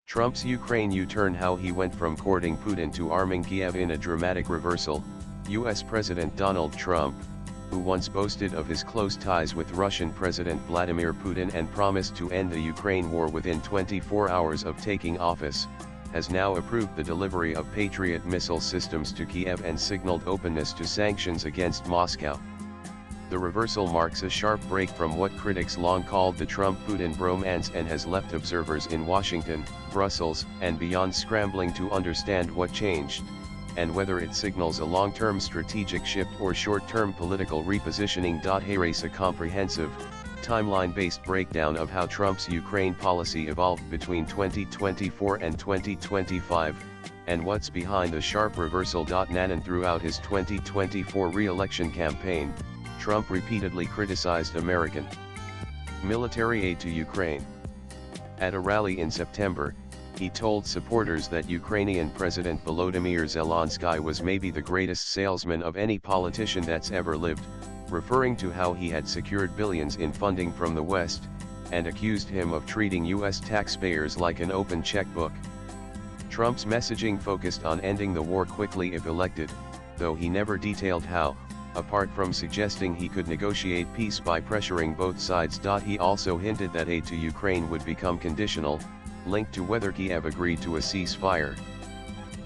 Trump's Ukraine U-turn: how he went from courting Putin to arming Kyiv in a dramatic reversal. U.S. President Donald Trump, who once boasted of his close ties with Russian President Vladimir Putin and promised to end the Ukraine war within 24 hours of taking office, has now approved the delivery of Patriot missile systems to Kyiv and signaled openness to sanctions against Moscow. The reversal marks a sharp break from what critics long called the Trump-Putin bromance and has left observers in Washington, Brussels, and beyond scrambling to understand what changed, and whether it signals a long-term strategic shift or short-term political repositioning. Here is a comprehensive, timeline-based breakdown of how Trump's Ukraine policy evolved between 2024 and 2025, and what's behind the sharp reversal. And throughout his 2024 re-election campaign, Trump repeatedly criticized American military aid to Ukraine. At a rally in September, he told supporters that Ukrainian President Volodymyr Zelensky was maybe the greatest salesman of any politician that's ever lived, referring to how he had secured billions in funding from the West, and accused him of treating U.S. taxpayers like an open checkbook. Trump's messaging focused on ending the war quickly if elected, though he never detailed how, apart from suggesting he could negotiate peace by pressuring both sides. He also hinted that aid to Ukraine would become conditional, linked to whether Kyiv agreed to a ceasefire.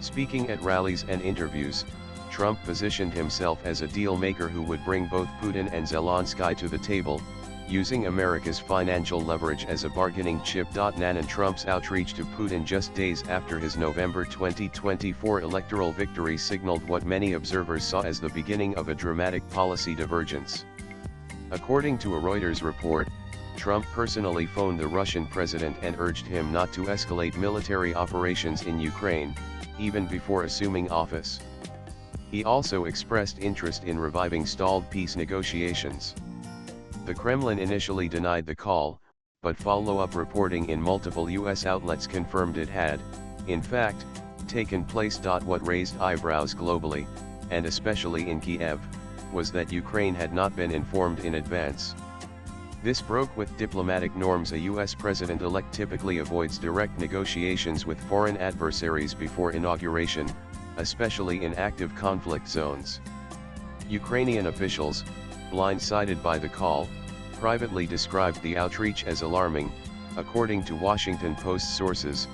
Speaking at rallies and interviews, Trump positioned himself as a deal-maker who would bring both Putin and Zelensky to the table, using America's financial leverage as a bargaining chip. And Trump's outreach to Putin just days after his November 2024 electoral victory signaled what many observers saw as the beginning of a dramatic policy divergence. According to a Reuters report, Trump personally phoned the Russian president and urged him not to escalate military operations in Ukraine, even before assuming office. He also expressed interest in reviving stalled peace negotiations. The Kremlin initially denied the call, but follow-up reporting in multiple U.S. outlets confirmed it had, in fact, taken place. What raised eyebrows globally, and especially in Kyiv, was that Ukraine had not been informed in advance. This broke with diplomatic norms. A U.S. president-elect typically avoids direct negotiations with foreign adversaries before inauguration, especially in active conflict zones. Ukrainian officials, blindsided by the call, privately described the outreach as alarming, according to Washington Post sources,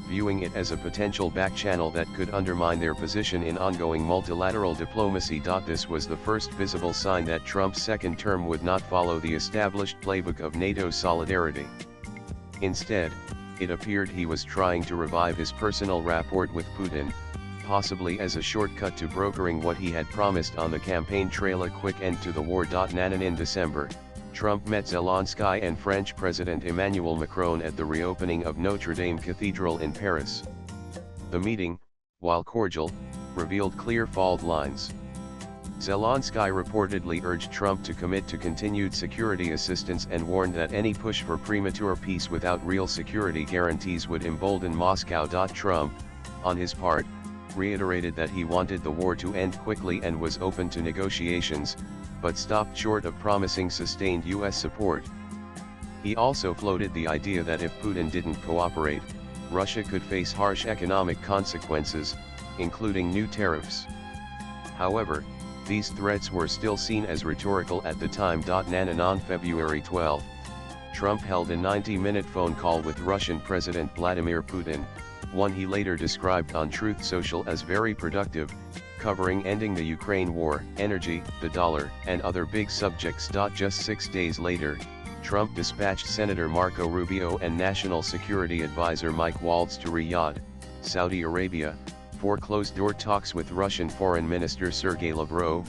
viewing it as a potential back-channel that could undermine their position in ongoing multilateral diplomacy. This was the first visible sign that Trump's second term would not follow the established playbook of NATO solidarity. Instead, it appeared he was trying to revive his personal rapport with Putin, possibly as a shortcut to brokering what he had promised on the campaign trail: a quick end to the war. In December, Trump met Zelensky and French President Emmanuel Macron at the reopening of Notre Dame Cathedral in Paris. The meeting, while cordial, revealed clear fault lines. Zelensky reportedly urged Trump to commit to continued security assistance and warned that any push for premature peace without real security guarantees would embolden Moscow. Trump, on his part, reiterated that he wanted the war to end quickly and was open to negotiations, but stopped short of promising sustained U.S. support. He also floated the idea that if Putin didn't cooperate, Russia could face harsh economic consequences, including new tariffs. However, these threats were still seen as rhetorical at the time. On February 12, Trump held a 90-minute phone call with Russian President Vladimir Putin, one he later described on Truth Social as very productive, covering ending the Ukraine war, energy, the dollar, and other big subjects. Just 6 days later, Trump dispatched Senator Marco Rubio and National Security Advisor Mike Waltz to Riyadh, Saudi Arabia, for closed-door talks with Russian Foreign Minister Sergei Lavrov.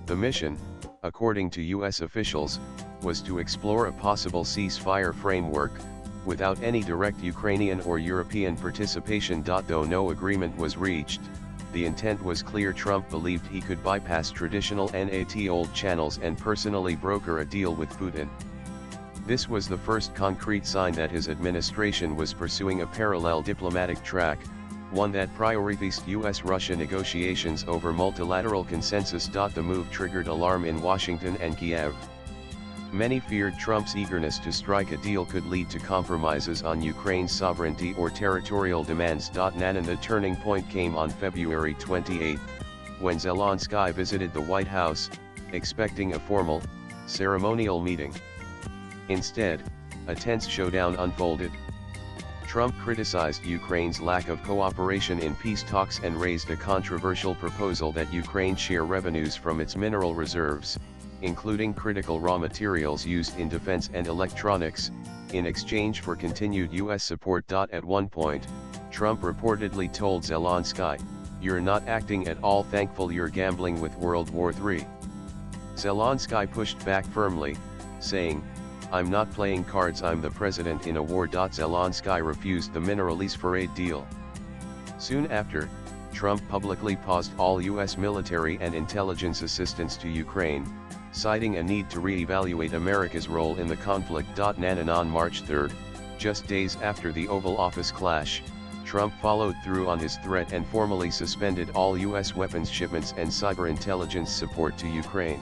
The mission, according to U.S. officials, was to explore a possible ceasefire framework, without any direct Ukrainian or European participation. Though no agreement was reached, the intent was clear. Trump believed he could bypass traditional NATO channels and personally broker a deal with Putin. This was the first concrete sign that his administration was pursuing a parallel diplomatic track, one that prioritized U.S.-Russia negotiations over multilateral consensus. The move triggered alarm in Washington and Kyiv. Many feared Trump's eagerness to strike a deal could lead to compromises on Ukraine's sovereignty or territorial demands. And the turning point came on February 28, when Zelensky visited the White House, expecting a formal, ceremonial meeting. Instead, a tense showdown unfolded. Trump criticized Ukraine's lack of cooperation in peace talks and raised a controversial proposal that Ukraine share revenues from its mineral reserves, including critical raw materials used in defense and electronics, in exchange for continued U.S. support. At one point, Trump reportedly told Zelensky, "You're not acting at all thankful, you're gambling with World War III." Zelensky pushed back firmly, saying, "I'm not playing cards, I'm the president in a war." Zelensky refused the mineral lease for aid deal. Soon after, Trump publicly paused all U.S. military and intelligence assistance to Ukraine, citing a need to re-evaluate America's role in the conflict. And on March 3, just days after the Oval Office clash, Trump followed through on his threat and formally suspended all U.S. weapons shipments and cyber intelligence support to Ukraine.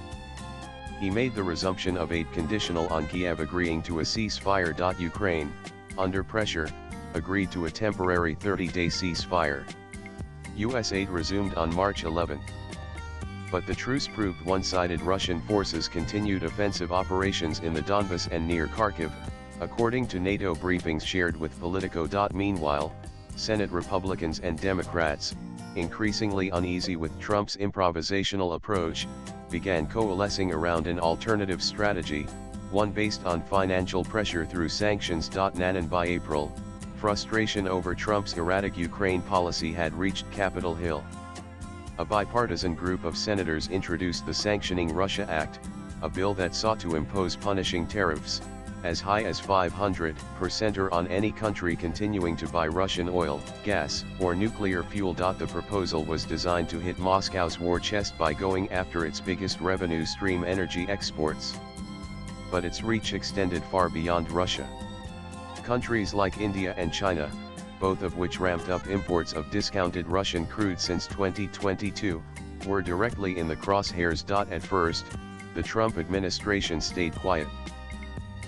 He made the resumption of aid conditional on Kyiv agreeing to a ceasefire. Ukraine, under pressure, agreed to a temporary 30-day ceasefire. U.S. aid resumed on March 11. But the truce proved one-sided. Russian forces continued offensive operations in the Donbas and near Kharkiv, according to NATO briefings shared with Politico. Meanwhile, Senate Republicans and Democrats, increasingly uneasy with Trump's improvisational approach, began coalescing around an alternative strategy, one based on financial pressure through sanctions. And by April, frustration over Trump's erratic Ukraine policy had reached Capitol Hill. A bipartisan group of senators introduced the Sanctioning Russia Act, a bill that sought to impose punishing tariffs, as high as 500% on any country continuing to buy Russian oil, gas, or nuclear fuel. The proposal was designed to hit Moscow's war chest by going after its biggest revenue stream, energy exports. But its reach extended far beyond Russia. Countries like India and China, both of which ramped up imports of discounted Russian crude since 2022, were directly in the crosshairs. At first, the Trump administration stayed quiet.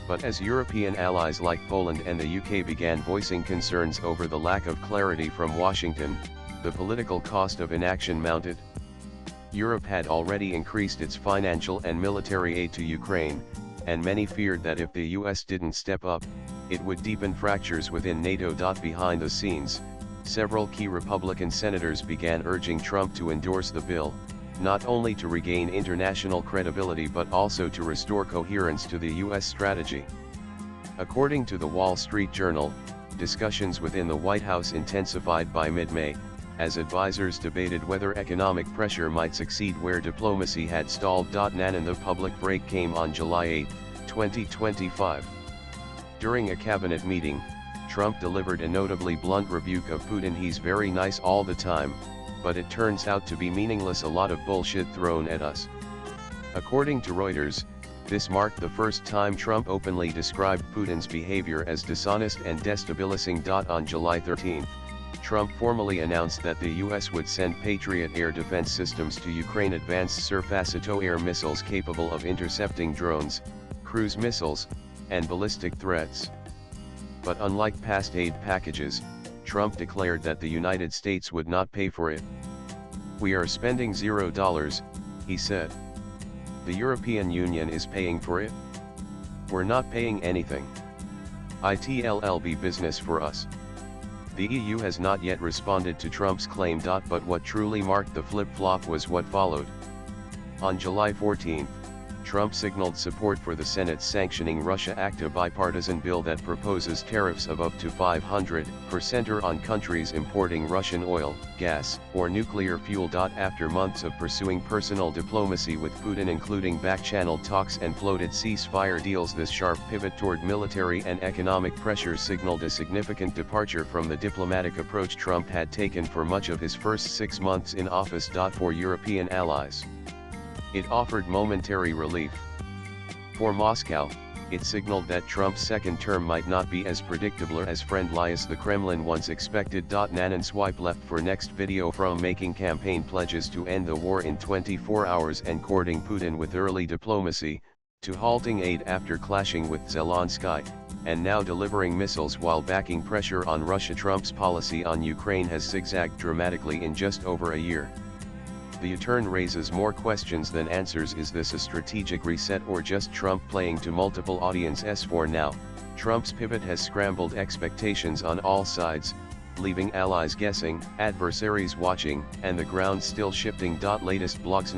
But as European allies like Poland and the UK began voicing concerns over the lack of clarity from Washington, the political cost of inaction mounted. Europe had already increased its financial and military aid to Ukraine, and many feared that if the US didn't step up, it would deepen fractures within NATO. Behind the scenes, several key Republican senators began urging Trump to endorse the bill, not only to regain international credibility but also to restore coherence to the U.S. strategy. According to the Wall Street Journal, discussions within the White House intensified by mid-May, as advisors debated whether economic pressure might succeed where diplomacy had stalled. And the public break came on July 8, 2025. During a cabinet meeting, Trump delivered a notably blunt rebuke of Putin. "He's very nice all the time, but it turns out to be meaningless, a lot of bullshit thrown at us." According to Reuters, this marked the first time Trump openly described Putin's behavior as dishonest and destabilizing. On July 13, Trump formally announced that the U.S. would send Patriot air defense systems to Ukraine, advanced surface-to-air missiles capable of intercepting drones, cruise missiles, and ballistic threats. But unlike past aid packages, Trump declared that the United States would not pay for it. "We are spending $0, he said. "The European Union is paying for it. We're not paying anything. It'll be business for us." The EU has not yet responded to Trump's claim. But what truly marked the flip-flop was what followed. On July 14, Trump signaled support for the Senate's Sanctioning Russia Act, a bipartisan bill that proposes tariffs of up to 500% on countries importing Russian oil, gas, or nuclear fuel. After months of pursuing personal diplomacy with Putin, including back-channel talks and floated ceasefire deals, this sharp pivot toward military and economic pressure signaled a significant departure from the diplomatic approach Trump had taken for much of his first 6 months in office. For European allies, it offered momentary relief. For Moscow, it signaled that Trump's second term might not be as predictable as friendly as the Kremlin once expected. And swipe left for next video. From making campaign pledges to end the war in 24 hours and courting Putin with early diplomacy, to halting aid after clashing with Zelensky, and now delivering missiles while backing pressure on Russia. Trump's policy on Ukraine has zigzagged dramatically in just over a year. The U-turn raises more questions than answers. Is this a strategic reset or just Trump playing to multiple audiences? For now, Trump's pivot has scrambled expectations on all sides, leaving allies guessing, adversaries watching, and the ground still shifting. Latest blogs.